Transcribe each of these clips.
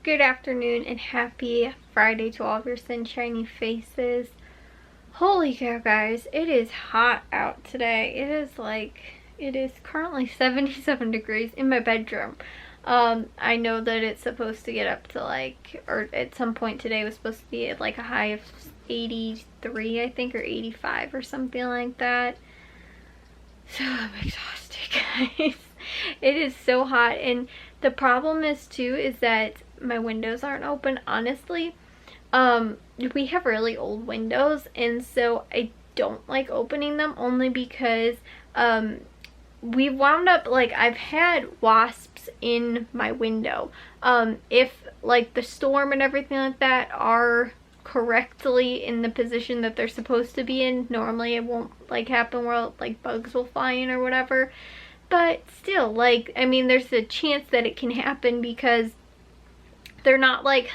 Good afternoon and happy Friday to all of your sunshiny faces. Holy cow, guys, it is hot out today. It is currently 77 degrees in my bedroom. I know that it's supposed to get up to or at some point today was supposed to be at like a high of 83, I think, or 85 or something like that. So I'm exhausted, guys. It is so hot, and the problem is that my windows aren't open, honestly. We have really old windows, and so I don't like opening them, only because we wound up, I've had wasps in my window. If the storm and everything like that are correctly in the position that they're supposed to be in, normally it won't happen where bugs will fly in or whatever. But still, I mean, there's a chance that it can happen because they're not like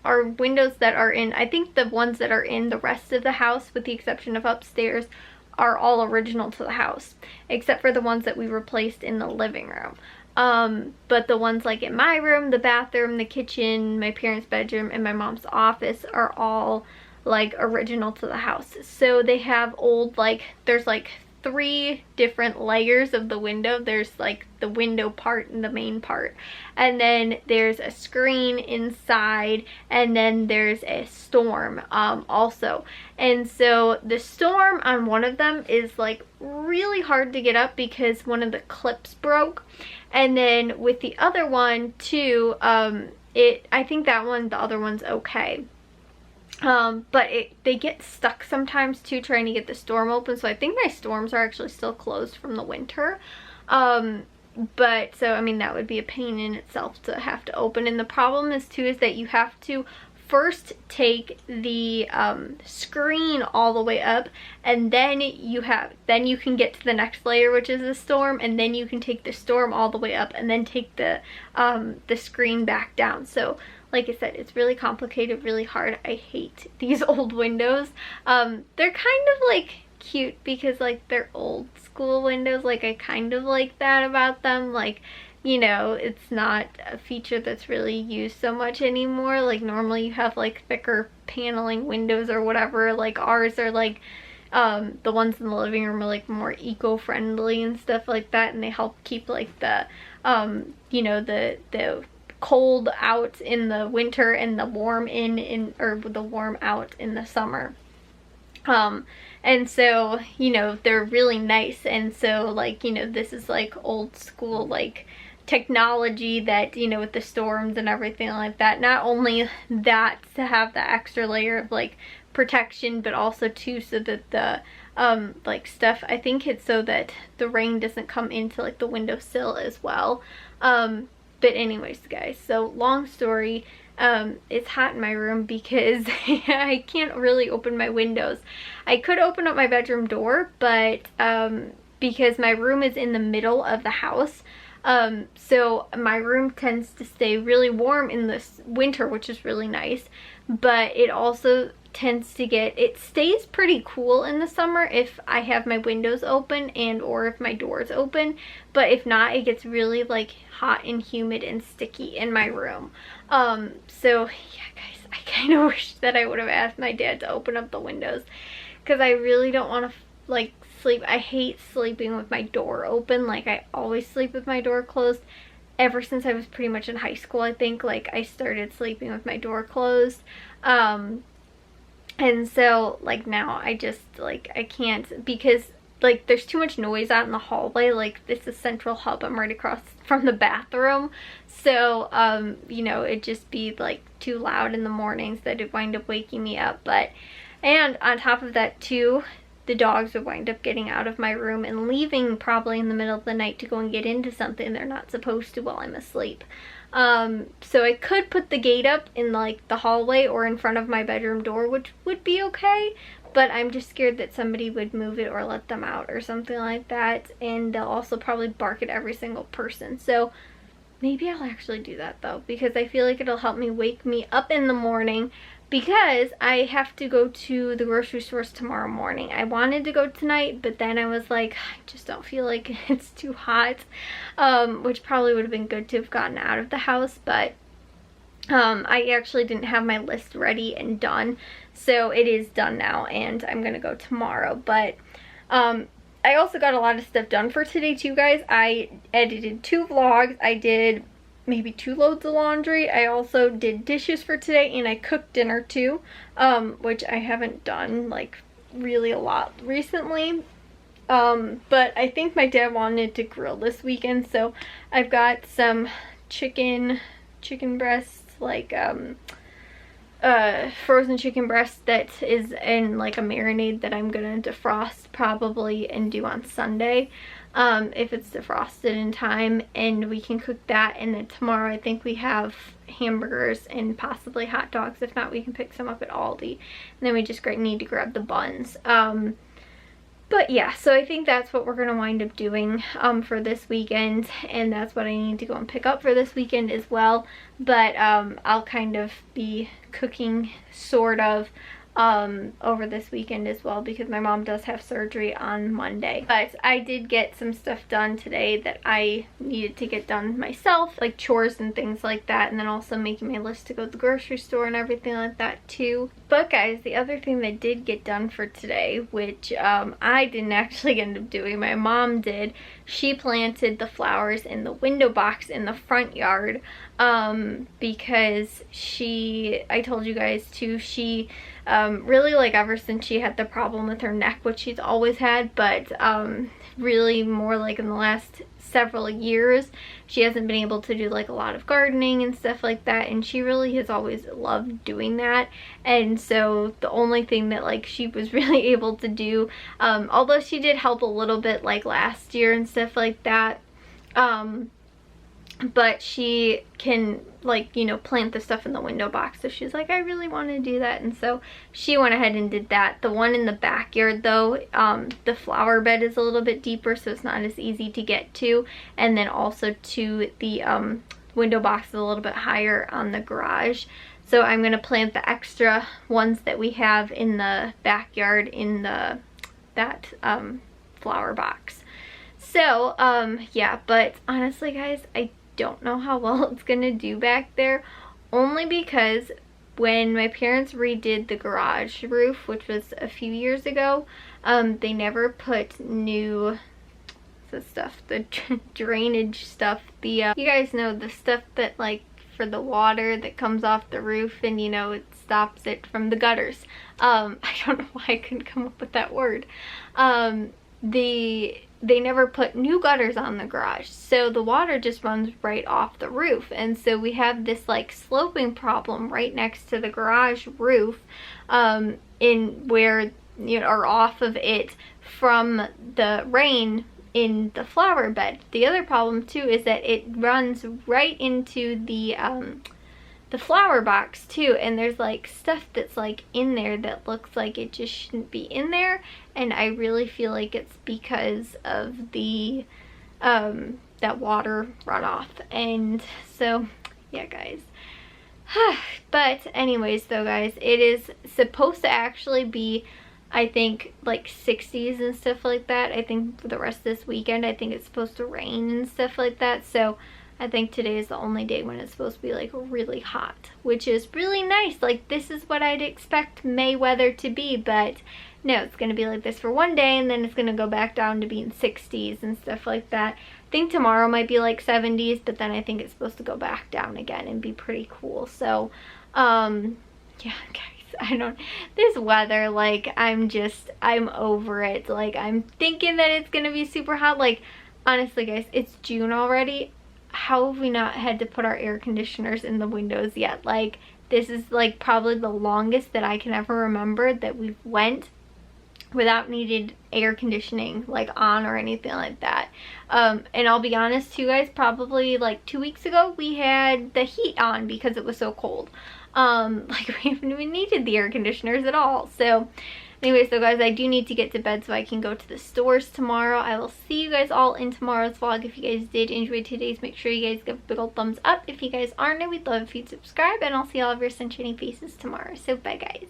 our windows that are in, I think the ones that are in the rest of the house, with the exception of upstairs, are all original to the house, except for the ones that we replaced in the living room. But the ones in my room, the bathroom, the kitchen, my parents' bedroom, and my mom's office are all original to the house. So they have old, there's 3 different layers of the window. There's the window part and the main part, and then there's a screen inside, and then there's a storm also. And so the storm on one of them is really hard to get up because one of the clips broke, and then with the other one too, I think the other one's okay. But they get stuck sometimes too, trying to get the storm open. So I think my storms are actually still closed from the winter. But so, I mean, that would be a pain in itself to have to open. And the problem is that you have to first take the screen all the way up, and then you can get to the next layer, which is the storm, and then you can take the storm all the way up and then take the screen back down. So like I said, it's really complicated, really hard. I hate these old windows. They're kind of cute because they're old school windows. I kind of like that about them. You know, it's not a feature that's really used so much anymore. Normally you have thicker paneling windows or whatever. Ours are the ones in the living room are more eco-friendly and stuff like that, and they help keep the you know, the cold out in the winter and the warm or the warm out in the summer. And so, you know, they're really nice. And so you know, this is old school technology that, you know, with the storms and everything like that. Not only that, to have the extra layer of protection, but also too so that the stuff, I think it's so that the rain doesn't come into the windowsill as well. But anyways, guys, so long story, it's hot in my room because I can't really open my windows. I could open up my bedroom door, but because my room is in the middle of the house, so my room tends to stay really warm in this winter, which is really nice, but it also tends to it stays pretty cool in the summer if I have my windows open or if my doors open. But if not, it gets really hot and humid and sticky in my room. So yeah, guys, I kind of wish that I would have asked my dad to open up the windows, because I really don't want to sleep. I hate sleeping with my door open. I always sleep with my door closed. Ever since I was pretty much in high school, I think I started sleeping with my door closed. And so now I just I can't, because there's too much noise out in the hallway. This is central hub, I'm right across from the bathroom, so you know, it'd just be too loud in the mornings that it'd wind up waking me up. And on top of that too, the dogs would wind up getting out of my room and leaving probably in the middle of the night to go and get into something they're not supposed to while I'm asleep. So I could put the gate up in the hallway or in front of my bedroom door, which would be okay, but I'm just scared that somebody would move it or let them out or something like that, and they'll also probably bark at every single person. So maybe I'll actually do that though, because I feel like it'll help me wake me up in the morning, because I have to go to the grocery stores tomorrow morning. I wanted to go tonight, but then I was I just don't feel like it's too hot, which probably would have been good to have gotten out of the house, but I actually didn't have my list ready and done, so it is done now, and I'm gonna go tomorrow. But I also got a lot of stuff done for today too, guys. I edited 2 vlogs. I did maybe 2 loads of laundry. I also did dishes for today, and I cooked dinner too, which I haven't done like really a lot recently. But I think my dad wanted to grill this weekend, so I've got some chicken breasts, like frozen chicken breast that is in like a marinade that I'm gonna defrost probably and do on Sunday, if it's defrosted in time, and we can cook that. And then tomorrow I think we have hamburgers and possibly hot dogs. If not, we can pick some up at Aldi, and then we just need to grab the buns. But yeah, so I think that's what we're going to wind up doing for this weekend, and that's what I need to go and pick up for this weekend as well. But I'll kind of be cooking sort of over this weekend as well, because my mom does have surgery on Monday. But I did get some stuff done today that I needed to get done myself, like chores and things like that, and then also making my list to go to the grocery store and everything like that too. But guys, the other thing that did get done for today, which I didn't actually end up doing, my mom did. She planted the flowers in the window box in the front yard, because I told you guys too, she really, like, ever since she had the problem with her neck, which she's always had, but really more like in the last several years, she hasn't been able to do like a lot of gardening and stuff like that, and she really has always loved doing that. And so the only thing that like she was really able to do, although she did help a little bit like last year and stuff like that, but she can, like, you know, plant the stuff in the window box. So she's like, I really want to do that, and so she went ahead and did that. The one in the backyard though, the flower bed is a little bit deeper, so it's not as easy to get to, and then also to the window box is a little bit higher on the garage. So I'm going to plant the extra ones that we have in the backyard in that flower box. So yeah, but honestly guys, I don't know how well it's gonna do back there, only because when my parents redid the garage roof, which was a few years ago, they never put new the drainage stuff, you guys know, the stuff that like for the water that comes off the roof, and you know, it stops it from the gutters. I don't know why I couldn't come up with that word. They never put new gutters on the garage, so the water just runs right off the roof, and so we have this like sloping problem right next to the garage roof, in where, you know, or off of it from the rain in the flower bed. The other problem too is that it runs right into the flower box too, and there's like stuff that's like in there that looks like it just shouldn't be in there, and I really feel like it's because of the that water runoff. And so yeah guys, but anyways though guys, it is supposed to actually be, I think, like 60s and stuff like that. I think for the rest of this weekend, I think it's supposed to rain and stuff like that, so I think today is the only day when it's supposed to be like really hot, which is really nice. Like, this is what I'd expect May weather to be, but no, it's going to be like this for one day, and then it's going to go back down to being 60s and stuff like that. I think tomorrow might be like 70s, but then I think it's supposed to go back down again and be pretty cool. So, yeah, guys, this weather, like, I'm over it. Like, I'm thinking that it's going to be super hot. Like, honestly, guys, it's June already. How have we not had to put our air conditioners in the windows yet? Like, this is like probably the longest that I can ever remember that we've went without needed air conditioning like on or anything like that. And I'll be honest too guys, probably like 2 weeks ago we had the heat on because it was so cold. Like, we haven't even needed the air conditioners at all. So anyways, so guys, I do need to get to bed so I can go to the stores tomorrow. I will see you guys all in tomorrow's vlog. If you guys did enjoy today's, make sure you guys give a big old thumbs up. If you guys are new, we'd love if you'd subscribe, and I'll see all of your sunshiny faces tomorrow. So bye guys.